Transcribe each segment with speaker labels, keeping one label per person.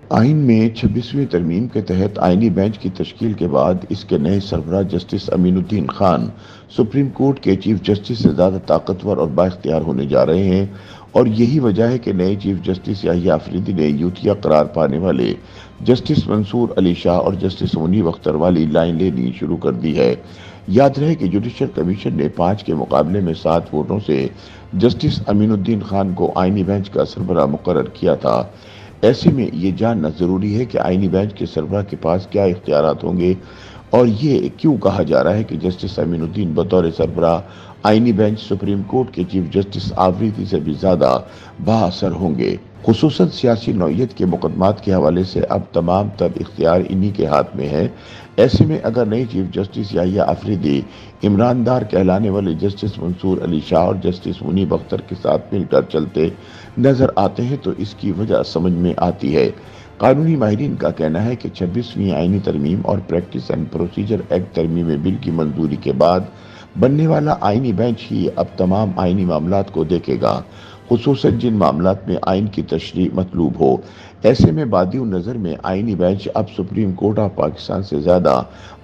Speaker 1: آئین میں 26ویں ترمیم کے تحت آئینی بینچ کی تشکیل کے بعد اس کے نئے سربراہ جسٹس امین الدین خان سپریم کورٹ کے چیف جسٹس سے زیادہ طاقتور اور بااختیار ہونے جا رہے ہیں، اور یہی وجہ ہے کہ نئے چیف جسٹس یحییٰ آفریدی نے یوتھیا قرار پانے والے جسٹس منصور علی شاہ اور جسٹس منیب اختر والی لائن لینی شروع کر دی ہے۔ یاد رہے کہ جوڈیشل کمیشن نے 5 کے مقابلے میں 7 ووٹوں سے جسٹس امین الدین خان کو آئینی بینچ کا سربراہ مقرر کیا تھا۔ ایسے میں یہ جاننا ضروری ہے کہ آئینی بینچ کے سربراہ کے پاس کیا اختیارات ہوں گے، اور یہ کیوں کہا جا رہا ہے کہ جسٹس امین الدین بطور سربراہ آئینی بینچ سپریم کورٹ کے چیف جسٹس آفریدی سے بھی زیادہ بااثر ہوں گے۔ خصوصاً سیاسی نوعیت کے مقدمات کے حوالے سے اب تمام تر اختیار انہی کے ہاتھ میں ہے۔ ایسے میں اگر نئے چیف جسٹس یحییٰ آفریدی عمران دار کہلانے والے جسٹس منصور علی شاہ اور جسٹس منیب اختر کے ساتھ مل کر چلتے نظر آتے ہیں تو اس کی وجہ سمجھ میں آتی ہے۔ قانونی ماہرین کا کہنا ہے کہ 26ویں آئینی ترمیم اور پریکٹس اینڈ پروسیجر ایکٹ ترمیم بل کی منظوری کے بعد بننے والا آئینی بینچ ہی اب تمام آئینی معاملات کو دیکھے گا، خصوصاً جن معاملات میں آئین کی تشریح مطلوب ہو۔ ایسے میں بادی نظر میں آئینی بینچ اب سپریم کورٹ آف پاکستان سے زیادہ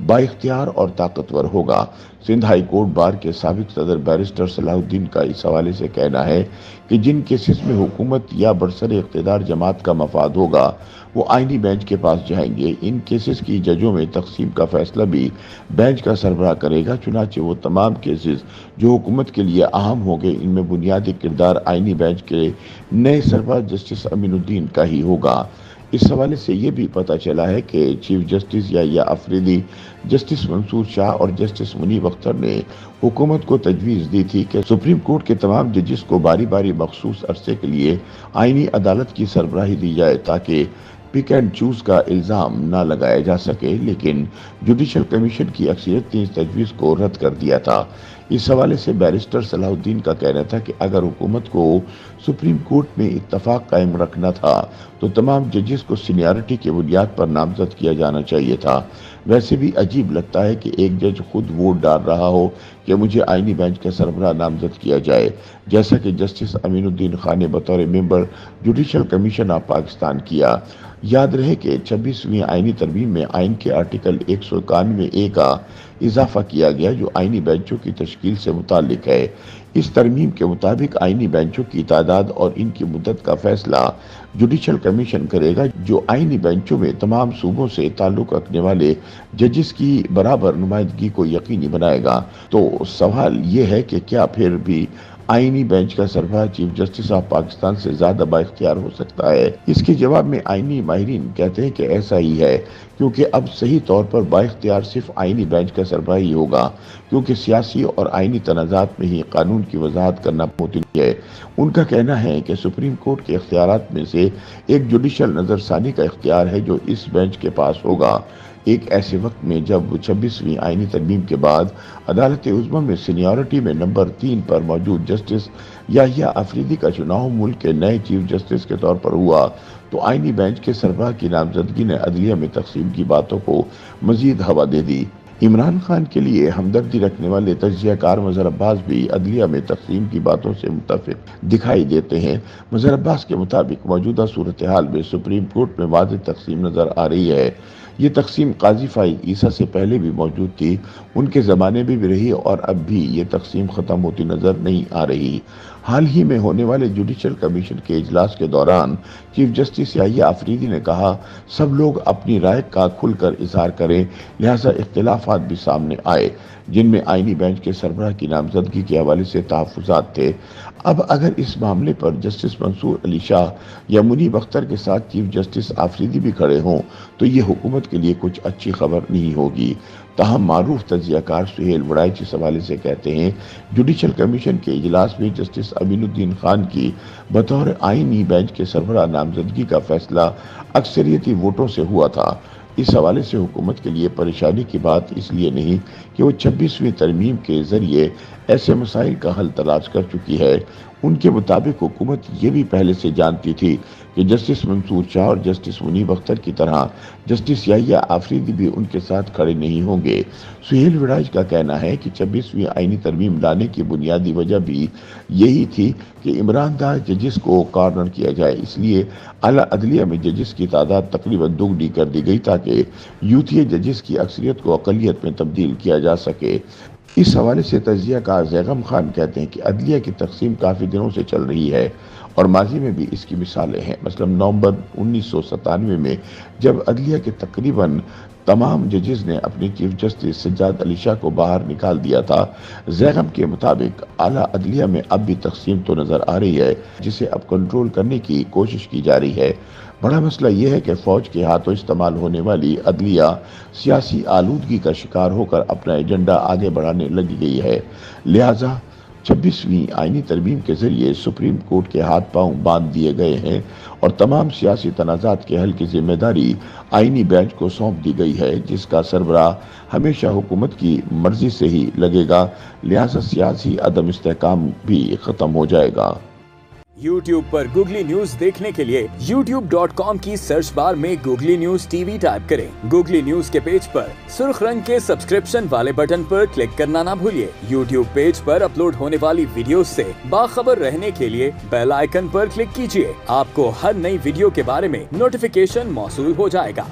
Speaker 1: بااختیار اور طاقتور ہوگا۔ سندھ ہائی کورٹ بار کے سابق صدر بیرسٹر صلاح الدین کا اس حوالے سے کہنا ہے کہ جن کیسز میں حکومت یا برسر اقتدار جماعت کا مفاد ہوگا وہ آئینی بینچ کے پاس جائیں گے۔ ان کیسز کی ججوں میں تقسیم کا فیصلہ بھی بینچ کا سربراہ کرے گا، چنانچہ وہ تمام کیسز جو حکومت کے لیے اہم ہوں گے ان میں بنیادی کردار آئینی بینچ کے نئے سربراہ جسٹس امین الدین کا ہی ہوگا۔ اس حوالے سے یہ بھی پتہ چلا ہے کہ چیف جسٹس یحییٰ آفریدی، جسٹس منصور شاہ اور جسٹس منیب اختر نے حکومت کو تجویز دی تھی کہ سپریم کورٹ کے تمام ججز کو باری باری مخصوص عرصے کے لیے آئینی عدالت کی سربراہی دی جائے تاکہ پک اینڈ چوز کا الزام نہ لگایا جا سکے، لیکن جوڈیشل کمیشن کی اکثریت نے اس تجویز کو رد کر دیا تھا۔ اس حوالے سے بیرسٹر صلاح الدین کا کہنا تھا کہ اگر حکومت کو سپریم کورٹ میں اتفاق قائم رکھنا تھا تو تمام ججز کو سینیارٹی کی بنیاد پر نامزد کیا جانا چاہیے تھا۔ ویسے بھی عجیب لگتا ہے کہ ایک جج خود ووٹ ڈال رہا ہو کہ مجھے آئینی بینچ کا سربراہ نامزد کیا جائے، جیسا کہ جسٹس امین الدین خان نے بطور ممبر جوڈیشل کمیشن آف پاکستان کیا۔ یاد رہے کہ 26ویں آئینی ترمیم میں آئین کے آرٹیکل 191A کا اضافہ کیا گیا جو آئینی بینچوں کی تشکیل سے متعلق ہے۔ اس ترمیم کے مطابق آئینی بینچوں کی تعداد اور ان کی مدت کا فیصلہ جوڈیشل کمیشن کرے گا، جو آئینی بینچوں میں تمام صوبوں سے تعلق رکھنے والے ججز کی برابر نمائندگی کو یقینی بنائے گا۔ تو سوال یہ ہے کہ کیا پھر بھی آئینی بینچ کا سربراہ چیف جسٹس آف پاکستان سے زیادہ بااختیار ہو سکتا ہے؟ اس کے جواب میں آئینی ماہرین کہتے ہیں کہ ایسا ہی ہے، کیونکہ اب صحیح طور پر بااختیار صرف آئینی بینچ کا سربراہ ہی ہوگا، کیونکہ سیاسی اور آئینی تنازعات میں ہی قانون کی وضاحت کرنا ممکن ہے۔ ان کا کہنا ہے کہ سپریم کورٹ کے اختیارات میں سے ایک جوڈیشل نظر ثانی کا اختیار ہے جو اس بینچ کے پاس ہوگا، ایک ایسے وقت میں جب 26ویں آئینی ترمیم کے بعد عدالت عظمیٰ میں سینیارٹی میں نمبر 3 پر موجود جسٹس یحییٰ آفریدی کا چناؤ ملک کے نئے چیف جسٹس کے طور پر ہوا تو آئینی بینچ کے سربراہ کی نامزدگی نے عدلیہ میں تقسیم کی باتوں کو مزید ہوا دے دی۔ عمران خان کے لیے ہمدردی رکھنے والے تجزیہ کار مظہر عباس بھی عدلیہ میں تقسیم کی باتوں سے متفق دکھائی دیتے ہیں۔ مظہر عباس کے مطابق موجودہ صورتحال میں سپریم کورٹ میں واضح تقسیم نظر آ رہی ہے۔ یہ تقسیم قاضی فائز عیسیٰ سے پہلے بھی موجود تھی، ان کے زمانے میں بھی رہی اور اب بھی یہ تقسیم ختم ہوتی نظر نہیں آ رہی۔ حال ہی میں ہونے والے جوڈیشل کمیشن کے اجلاس کے دوران چیف جسٹس یحییٰ آفریدی نے کہا، سب لوگ اپنی رائے کا کھل کر اظہار کریں، لہٰذا اختلافات بھی سامنے آئے، جن میں آئینی بینچ کے سربراہ کی نامزدگی کے حوالے سے تحفظات تھے۔ اب اگر اس معاملے پر جسٹس منصور علی شاہ یا منیب اختر کے ساتھ چیف جسٹس آفریدی بھی کھڑے ہوں تو یہ حکومت کے لیے کچھ اچھی خبر نہیں ہوگی۔ تاہم معروف تجزیہ کار سہیل وڑائچ اس حوالے سے کہتے ہیں، جوڈیشل کمیشن کے اجلاس میں جسٹس امین الدین خان کی بطور آئینی بینچ کے سربراہ نامزدگی کا فیصلہ اکثریتی ووٹوں سے ہوا تھا۔ اس حوالے سے حکومت کے لیے پریشانی کی بات اس لیے نہیں کہ وہ 26ویں ترمیم کے ذریعے ایسے مسائل کا حل تلاش کر چکی ہے۔ ان کے مطابق حکومت یہ بھی پہلے سے جانتی تھی کہ جسٹس منصور شاہ اور جسٹس منیب اختر کی طرح جسٹس یحییٰ آفریدی بھی ان کے ساتھ کھڑے نہیں ہوں گے۔ سہیل وڑاج کا کہنا ہے کہ 26ویں آئینی ترمیم لانے کی بنیادی وجہ بھی یہی تھی کہ عمران دار ججز کو کارنر کیا جائے، اس لیے اعلیٰ عدلیہ میں ججز کی تعداد تقریباً دوگنی کر دی گئی تاکہ یوتھی ججز کی اکثریت کو اقلیت میں تبدیل کیا جا سکے۔ اس حوالے سے تجزیہ کار زیغم خان کہتے ہیں کہ عدلیہ کی تقسیم کافی دنوں سے چل رہی ہے اور ماضی میں بھی اس کی مثالیں ہیں۔ مثلا نومبر 1997 میں جب عدلیہ کے تقریباً تمام ججز نے اپنے چیف جسٹس سجاد علی شاہ کو باہر نکال دیا تھا۔ زیغم کے مطابق اعلیٰ عدلیہ میں اب بھی تقسیم تو نظر آ رہی ہے، جسے اب کنٹرول کرنے کی کوشش کی جا رہی ہے۔ بڑا مسئلہ یہ ہے کہ فوج کے ہاتھوں استعمال ہونے والی عدلیہ سیاسی آلودگی کا شکار ہو کر اپنا ایجنڈا آگے بڑھانے لگی گئی ہے، لہٰذا 26ویں آئینی ترمیم کے ذریعے سپریم کورٹ کے ہاتھ پاؤں باندھ دیے گئے ہیں اور تمام سیاسی تنازعات کے حل کی ذمہ داری آئینی بینچ کو سونپ دی گئی ہے، جس کا سربراہ ہمیشہ حکومت کی مرضی سے ہی لگے گا، لہٰذا سیاسی عدم استحکام بھی ختم ہو جائے گا۔
Speaker 2: YouTube پر گوگلی نیوز دیکھنے کے لیے youtube.com کی سرچ بار میں googly news T V type کریں۔ گوگلی نیوز کے پیج پر سرخ رنگ کے سبسکرپشن والے بٹن پر کلک کرنا نہ بھولیے۔ YouTube پیج پر اپلوڈ ہونے والی ویڈیوز سے باخبر رہنے کے لیے بیل آئیکن پر کلک کیجیے۔ آپ کو ہر نئی ویڈیو کے بارے میں نوٹیفیکیشن موصول ہو جائے گا۔